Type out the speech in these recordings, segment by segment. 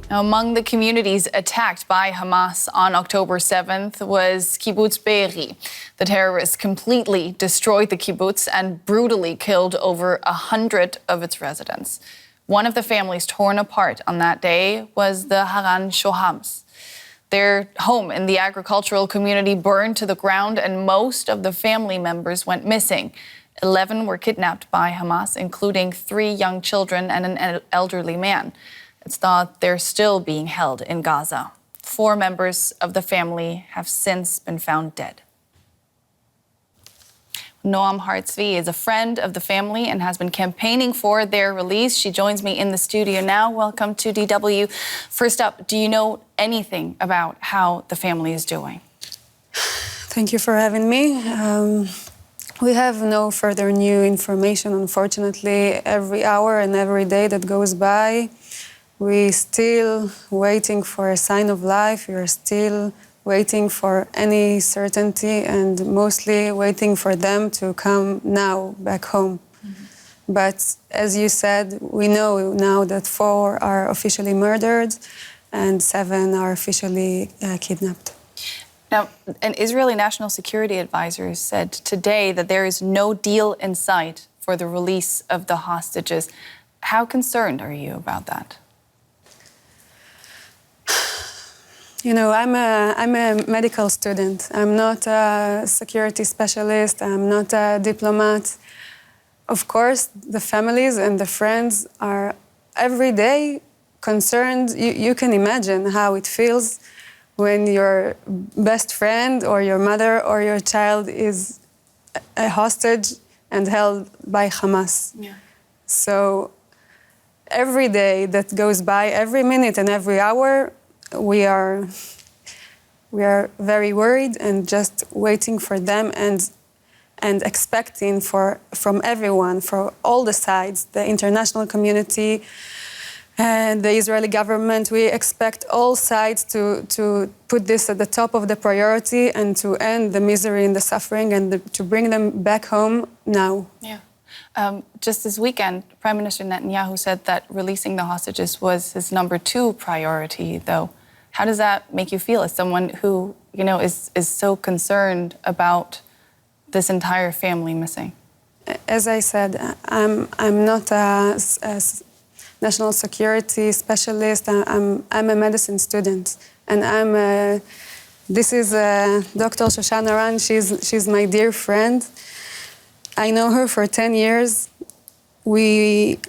Among the communities attacked by Hamas on October 7th was Kibbutz Be'eri. The terrorists completely destroyed the kibbutz and brutally killed over 100 of its residents. One of the families torn apart on that day was the Haran-Shohams. Their home in the agricultural community burned to the ground and most of the family members went missing. 11 were kidnapped by Hamas, including 3 young children and an elderly man. It's thought they're still being held in Gaza. 4 members of the family have since been found dead. Noam Hartzvi is a friend of the family and has been campaigning for their release. She joins me in the studio now. Welcome to DW. First up, do you know anything about how the family is doing? Thank you for having me. We have no further new information, unfortunately. Every hour and every day that goes by, we're still waiting for a sign of life. We are still waiting for any certainty and mostly waiting for them to come now back home. Mm-hmm. But as you said, we know now that 4 are officially murdered and 7 are officially kidnapped. Now, an Israeli national security advisor said today that there is no deal in sight for the release of the hostages. How concerned are you about that? You know, I'm a medical student. I'm not a security specialist. I'm not a diplomat. Of course, the families and the friends are every day concerned. You can imagine how it feels when your best friend or your mother or your child is a hostage and held by Hamas. Yeah. So every day that goes by, every minute and every hour, we are very worried and just waiting for them and expecting from everyone, from all the sides, the international community and the Israeli government. We expect all sides to put this at the top of the priority and to end the misery and the suffering and to bring them back home now. Yeah. Just this weekend, Prime Minister Netanyahu said that releasing the hostages was his number 2 priority, though. How does that make you feel as someone who, you know, is so concerned about this entire family missing? As I said, I'm not a national security specialist. I'm a medicine student, and this is Dr. Shoshana Ran. She's my dear friend. I know her for 10 years. We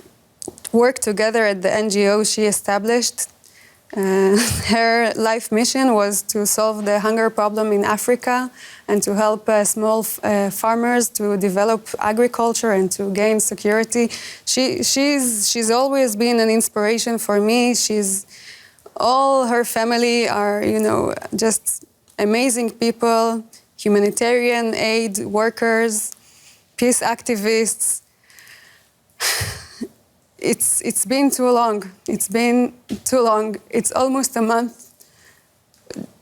worked together at the NGO she established. Her life mission was to solve the hunger problem in Africa and to help small farmers to develop agriculture and to gain security. She's always been an inspiration for me. All her family are, you know, just amazing people, humanitarian aid workers, peace activists. It's been too long. It's been too long. It's almost a month.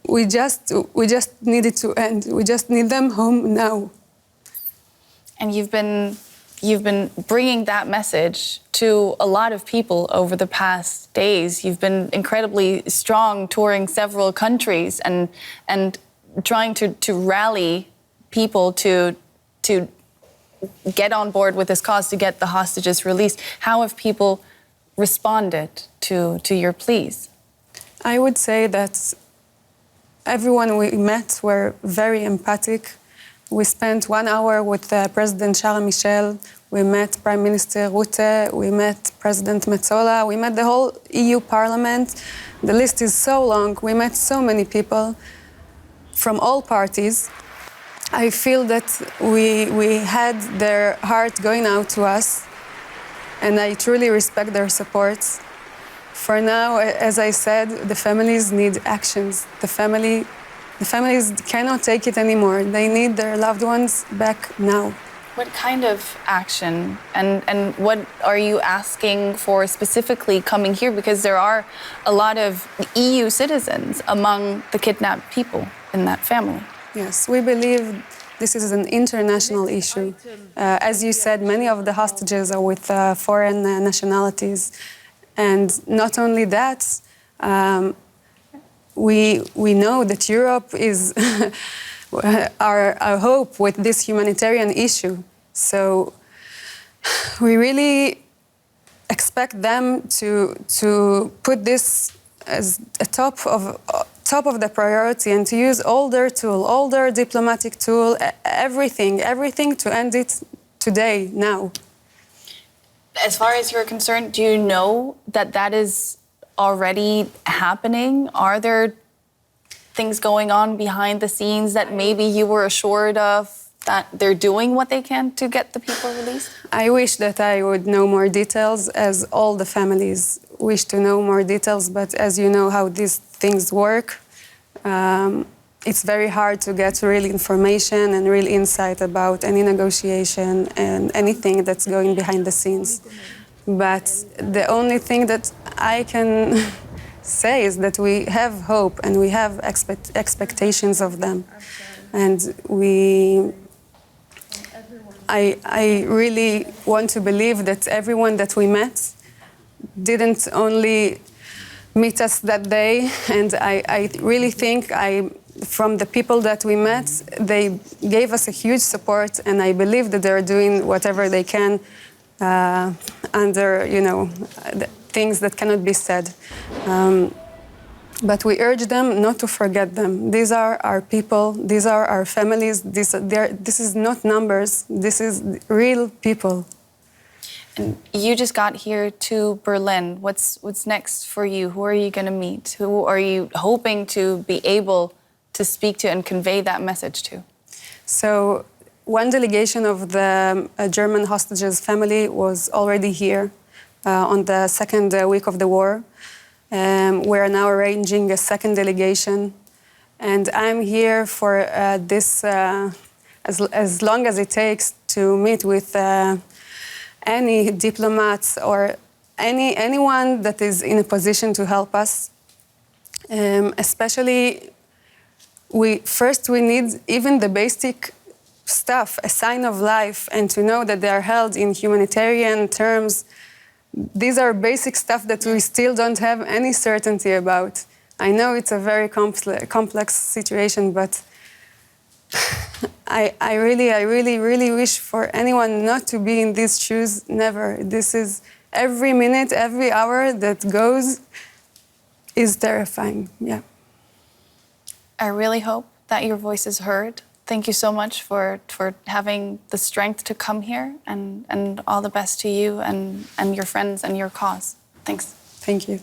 We just need it to end. We just need them home now. And you've been bringing that message to a lot of people over the past days. You've been incredibly strong, touring several countries and trying to rally people to get on board with this cause, to get the hostages released. How have people responded to your pleas? I would say that everyone we met were very empathic. We spent 1 hour with President Charles Michel. We met Prime Minister Rutte. We met President Metsola. We met the whole EU Parliament. The list is so long. We met so many people from all parties. I feel that we had their heart going out to us, and I truly respect their support. For now, as I said, the families need actions. The families cannot take it anymore. They need their loved ones back now. What kind of action and what are you asking for specifically coming here? Because there are a lot of EU citizens among the kidnapped people in that family. Yes, we believe this is an international issue. As you said, many of the hostages are with foreign nationalities. And not only that, We know that Europe is our hope with this humanitarian issue. So we really expect them to put this as a top of the priority and to use all their diplomatic tool, everything to end it today, now. As far as you're concerned, do you know that is already happening? Are there things going on behind the scenes that maybe you were assured of, that they're doing what they can to get the people released? I wish that I would know more details, as all the families wish to know more details, but as you know how these things work, it's very hard to get real information and real insight about any negotiation and anything that's going behind the scenes. But the only thing that I can say is that we have hope and we have expectations of them. And I really want to believe that everyone that we met didn't only meet us that day, and I really think from the people that we met, they gave us a huge support, and I believe that they're doing whatever they can under, things that cannot be said. But we urge them not to forget them. These are our people, these are our families, this is not numbers, this is real people. And you just got here to Berlin. What's next for you? Who are you going to meet? Who are you hoping to be able to speak to and convey that message to? So one delegation of the German hostages family was already here on the second week of the war. We're now arranging a second delegation. And I'm here for this as long as it takes to meet with any diplomats or anyone that is in a position to help us. Especially, we need even the basic stuff, a sign of life, and to know that they are held in humanitarian terms. These are basic stuff that we still don't have any certainty about. I know it's a very complex situation, but I really wish for anyone not to be in these shoes, never. This is every minute, every hour that goes is terrifying, yeah. I really hope that your voice is heard. Thank you so much for having the strength to come here, and all the best to you and your friends and your cause. Thanks. Thank you.